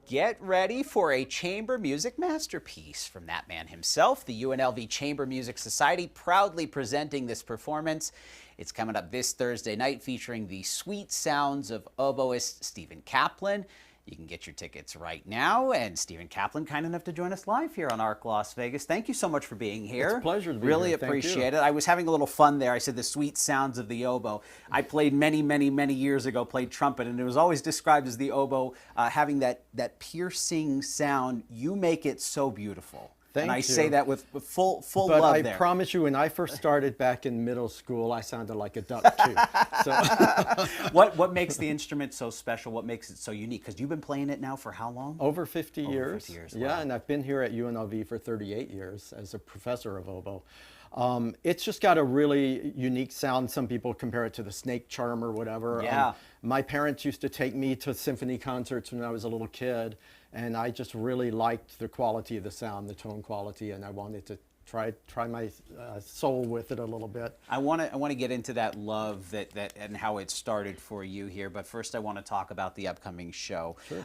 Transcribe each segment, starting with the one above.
Get ready for a chamber music masterpiece from that man himself, the UNLV Chamber Music Society, proudly presenting this performance. It's coming up this Thursday night, featuring the sweet sounds of oboist Stephen Caplan. You can get your tickets right now, and Stephen Caplan, kind enough to join us live here on ARC Las Vegas. Thank you so much for being here. It's a pleasure to be really here. appreciate it. I was having a little fun there. I said the sweet sounds of the oboe. I played many years ago, played trumpet, and it was always described as the oboe having that piercing sound. You make it so beautiful. Thank and I you. say that with full but love I there. promise you, when I first started back in middle school, I sounded like a duck too. So what makes the instrument so special? What makes it so unique? Because you've been playing it now for how long? over 50 years. 50 years. Yeah, Wow. and I've been here at UNLV for 38 years as a professor of oboe. It's just got a really unique sound. Some people compare it to the snake charm or whatever. Yeah. My parents used to take me to symphony concerts when I was a little kid, and I just really liked the quality of the sound, the tone quality, and I wanted to try my soul with it a little bit. I want to get into that love that and how it started for you here, but first I want to talk about the upcoming show. Sure.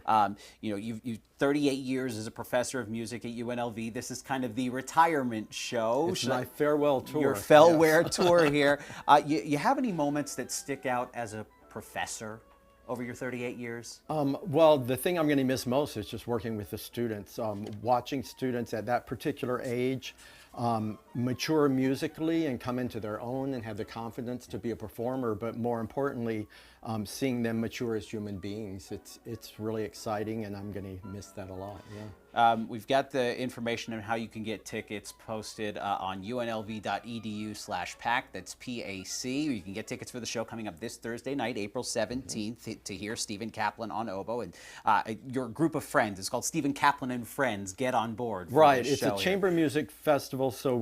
You know, you've 38 years as a professor of music at UNLV. This is kind of the retirement show. It's my farewell tour. Your farewell tour here. You have any moments that stick out as a professor over your 38 years? Well, the thing I'm going to miss most is just working with the students, watching students at that particular age mature musically and come into their own and have the confidence to be a performer, but more importantly, seeing them mature as human beings. It's really exciting, and I'm going to miss that a lot. Yeah. We've got the information on how you can get tickets posted on unlv.edu/PAC. That's PAC. You can get tickets for the show coming up this Thursday night, April 17th, to hear Stephen Caplan on oboe. And your group of friends, it's called Stephen Caplan and Friends, get on board. Right. It's a chamber music festival, so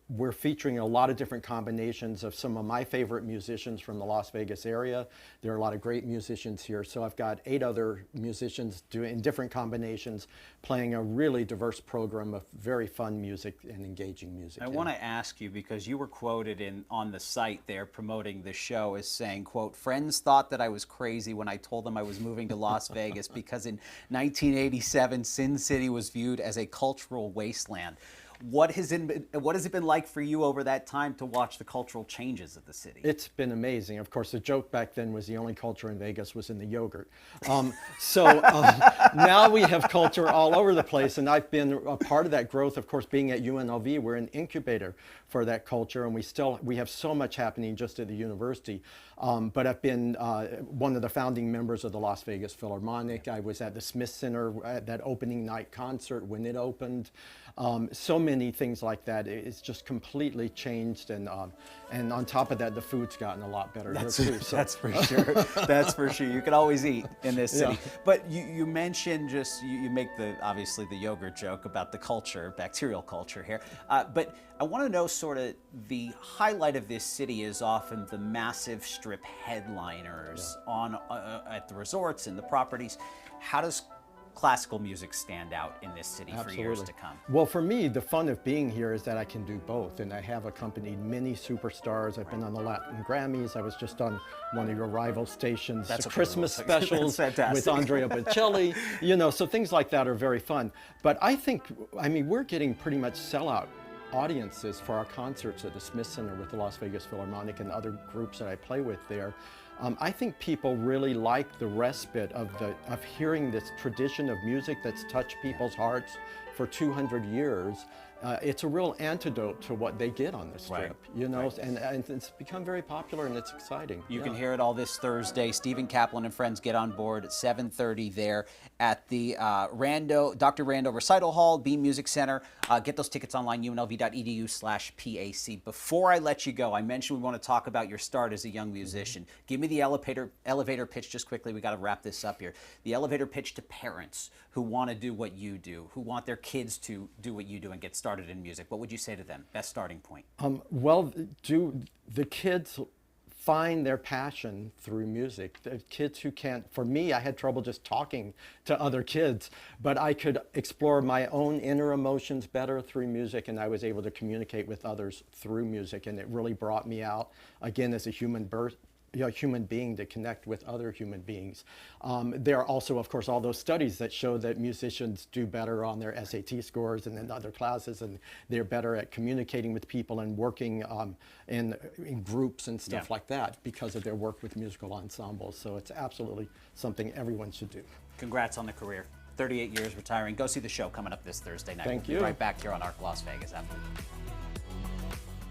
we're featuring a lot of different combinations of some of my favorite musicians from the Las Vegas area. There are a lot of great musicians here, so I've got 8 other musicians doing different combinations, playing a really diverse program of very fun music and engaging music. I want to ask you, because you were quoted on the site there promoting the show as saying, quote, "Friends thought that I was crazy when I told them I was moving to Las Vegas because in 1987 Sin City was viewed as a cultural wasteland." What has it been like for you over that time to watch the cultural changes of the city? It's been amazing. Of course, the joke back then was the only culture in Vegas was in the yogurt. Now we have culture all over the place, and I've been a part of that growth. Of course, being at UNLV, we're an incubator for that culture, and we have so much happening just at the university. But I've been one of the founding members of the Las Vegas Philharmonic. I was at the Smith Center at that opening night concert when it opened. So many things like that. It's just completely changed, and on top of that, the food's gotten a lot better here too. So. That's for sure. That's for sure. You can always eat in this city. Yeah. But you mentioned you make obviously the yogurt joke about the culture, bacterial culture here. But I want to know sort of the highlight of this city is often the massive strip headliners at the resorts and the properties. How does classical music stand out in this city for years to come? Well, for me, the fun of being here is that I can do both, and I have accompanied many superstars. I've been on the Latin Grammys. I was just on one of your rival stations, That's Christmas specials with Andrea Bocelli. You know, so things like that are very fun. But I mean, we're getting pretty much sellout audiences for our concerts at the Smith Center with the Las Vegas Philharmonic and other groups that I play with there. I think people really like the respite of hearing this tradition of music that's touched people's hearts for 200 years. It's a real antidote to what they get on the strip, you know, and it's become very popular, and it's exciting. You can hear it all this Thursday. Stephen Caplan and Friends get on board at 7:30 there at the Dr. Rando Recital Hall, Beam Music Center. Get those tickets online, unlv.edu/PAC. Before I let you go, I mentioned we want to talk about your start as a young musician. Give me the elevator pitch just quickly. We got to wrap this up here. The elevator pitch to parents who want to do what you do, who want their kids to do what you do and get started started in music, what would you say to them? Best starting point? Well, do the kids find their passion through music? The kids who can't, for me, I had trouble just talking to other kids, but I could explore my own inner emotions better through music, and I was able to communicate with others through music, and it really brought me out, again, as a human being to connect with other human beings. There are also, of course, all those studies that show that musicians do better on their SAT scores and in other classes, and they're better at communicating with people and working in groups and stuff like that because of their work with musical ensembles. So it's absolutely something everyone should do. Congrats on the career. 38 years retiring. Go see the show coming up this Thursday night. Thank We'll you. be right back here on Arc Las Vegas after.